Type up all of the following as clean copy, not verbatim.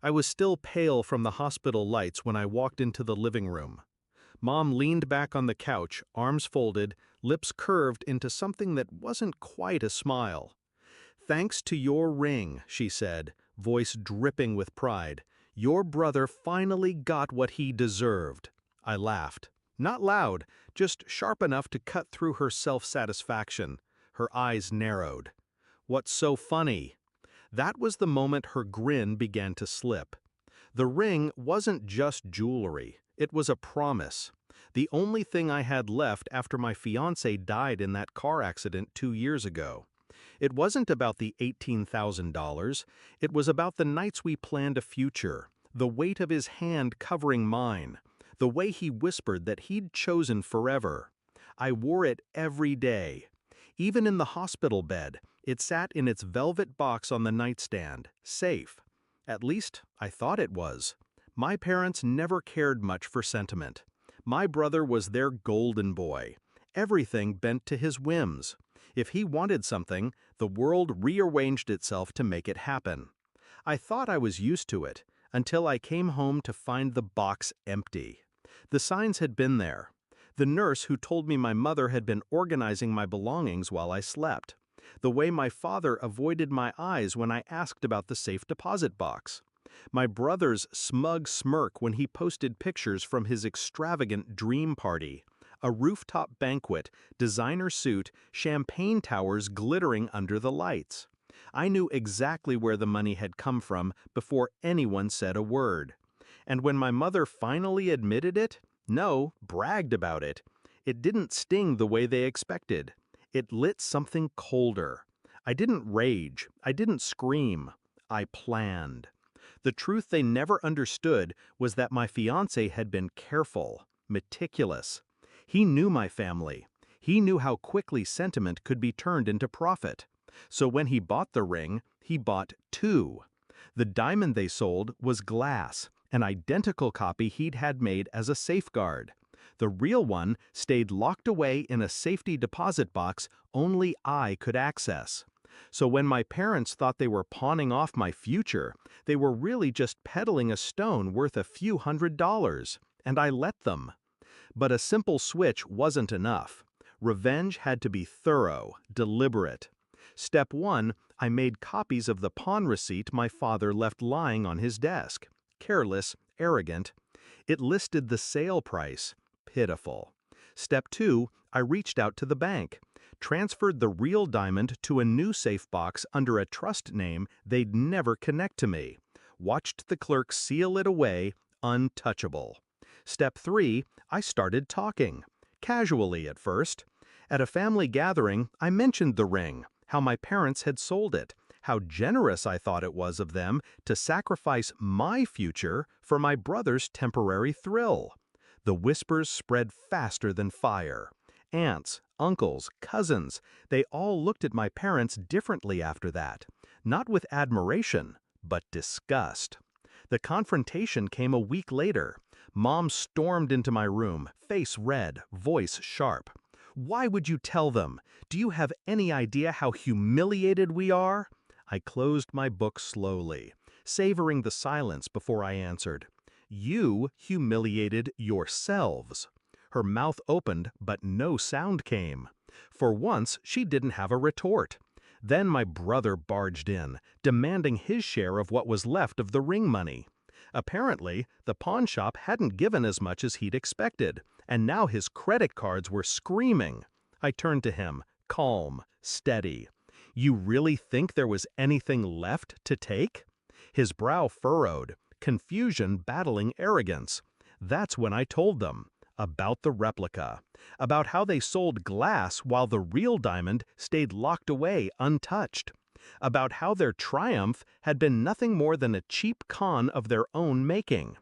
I was still pale from the hospital lights when I walked into the living room. Mom leaned back on the couch, arms folded, lips curved into something that wasn't quite a smile. "Thanks to your ring," she said, voice dripping with pride, "your brother finally got what he deserved." I laughed. Not loud, just sharp enough to cut through her self-satisfaction. Her eyes narrowed. "What's so funny?" That was the moment her grin began to slip. The ring wasn't just jewelry, it was a promise. The only thing I had left after my fiancé died in that car accident 2 years ago. It wasn't about the $18,000, it was about the nights we planned a future, the weight of his hand covering mine, the way he whispered that he'd chosen forever. I wore it every day. Even in the hospital bed, it sat in its velvet box on the nightstand, safe. At least, I thought it was. My parents never cared much for sentiment. My brother was their golden boy. Everything bent to his whims. If he wanted something, the world rearranged itself to make it happen. I thought I was used to it, until I came home to find the box empty. The signs had been there. The nurse who told me my mother had been organizing my belongings while I slept. The way my father avoided my eyes when I asked about the safe deposit box. My brother's smug smirk when he posted pictures from his extravagant dream party. A rooftop banquet, designer suit, champagne towers glittering under the lights. I knew exactly where the money had come from before anyone said a word. And when my mother finally admitted it, no, bragged about it didn't sting the way they expected. It lit something colder. I didn't rage. I didn't scream. I planned. The truth they never understood was that my fiancé had been careful, meticulous. He knew my family. He knew how quickly sentiment could be turned into profit. So when he bought the ring, he bought two. The diamond they sold was glass, an identical copy he'd had made as a safeguard. The real one stayed locked away in a safety deposit box only I could access. So when my parents thought they were pawning off my future, they were really just peddling a stone worth a few $100s, and I let them. But a simple switch wasn't enough. Revenge had to be thorough, deliberate. Step 1, I made copies of the pawn receipt my father left lying on his desk. Careless, arrogant. It listed the sale price. Pitiful. Step 2, I reached out to the bank, transferred the real diamond to a new safe box under a trust name they'd never connect to me, watched the clerk seal it away, untouchable. Step 3, I started talking. Casually at first. At a family gathering, I mentioned the ring, how my parents had sold it, how generous I thought it was of them to sacrifice my future for my brother's temporary thrill. The whispers spread faster than fire. Aunts, uncles, cousins, they all looked at my parents differently after that. Not with admiration, but disgust. The confrontation came a week later. Mom stormed into my room, face red, voice sharp. "Why would you tell them? Do you have any idea how humiliated we are?" I closed my book slowly, savoring the silence before I answered. "You humiliated yourselves." Her mouth opened, but no sound came. For once, she didn't have a retort. Then my brother barged in, demanding his share of what was left of the ring money. Apparently, the pawn shop hadn't given as much as he'd expected, and now his credit cards were screaming. I turned to him, calm, steady. "You really think there was anything left to take?" His brow furrowed, confusion battling arrogance. That's when I told them. About the replica. About how they sold glass while the real diamond stayed locked away untouched. About how their triumph had been nothing more than a cheap con of their own making.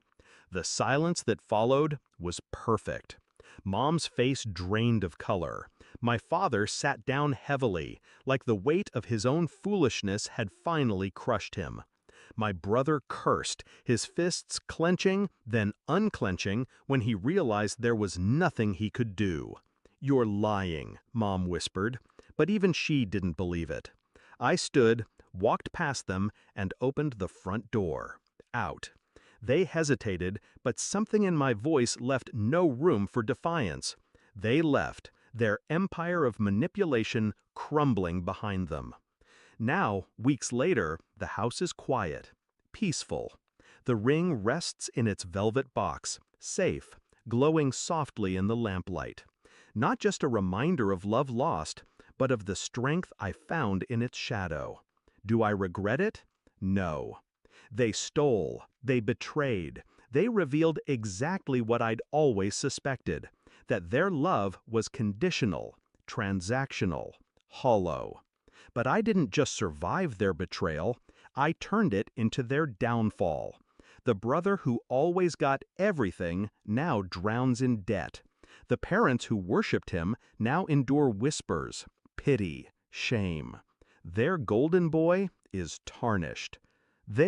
The silence that followed was perfect. Mom's face drained of color. My father sat down heavily, like the weight of his own foolishness had finally crushed him. My brother cursed, his fists clenching, then unclenching when he realized there was nothing he could do. "You're lying," Mom whispered, but even she didn't believe it. I stood, walked past them, and opened the front door. out. They hesitated, but something in my voice left no room for defiance. They left, their empire of manipulation crumbling behind them. Now, weeks later, the house is quiet, peaceful. The ring rests in its velvet box, safe, glowing softly in the lamplight. Not just a reminder of love lost, but of the strength I found in its shadow. Do I regret it? No. They stole, they betrayed, they revealed exactly what I'd always suspected, that their love was conditional, transactional, hollow. But I didn't just survive their betrayal, I turned it into their downfall. The brother who always got everything now drowns in debt. The parents who worshipped him now endure whispers, pity, shame. Their golden boy is tarnished. They